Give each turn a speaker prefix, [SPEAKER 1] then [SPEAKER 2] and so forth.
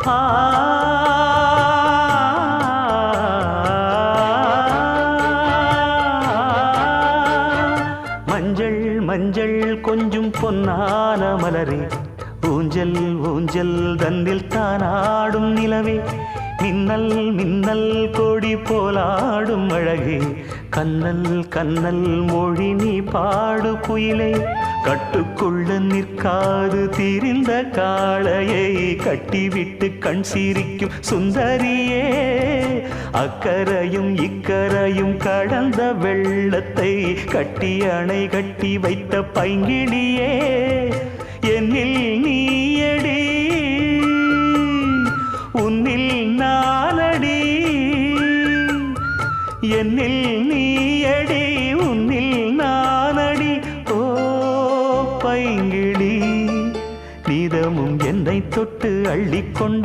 [SPEAKER 1] ஆ மஞ்சள் மஞ்சள் கொஞ்சம் பொன்னான மலரே, ஊஞ்சல் ஊஞ்சல் தன்னில் தானாடும் நிலவே, மின்னல் மின்னல் கொடி போலாடும் அழகே, கண்ணல் கண்ணல் மொழி நீ பாடு குயிலே, கட்டுக்குள்ள நிற்காது திரிந்த காளையை கட்டிவிட்டு கண் சிரிக்கும் சுந்தரியே, அக்கரையும் இக்கரையும் கடந்த வெள்ளத்தை கட்டி அணை கட்டி வைத்த பைங்கிளியே, என்னில் நீயடி உன்னில் நானடி, என்னில் நீயடி உன்னில் நானடி. ஓ பைங்கிளி, நீதமும் என்னை தொட்டு அள்ளிக்கொண்டு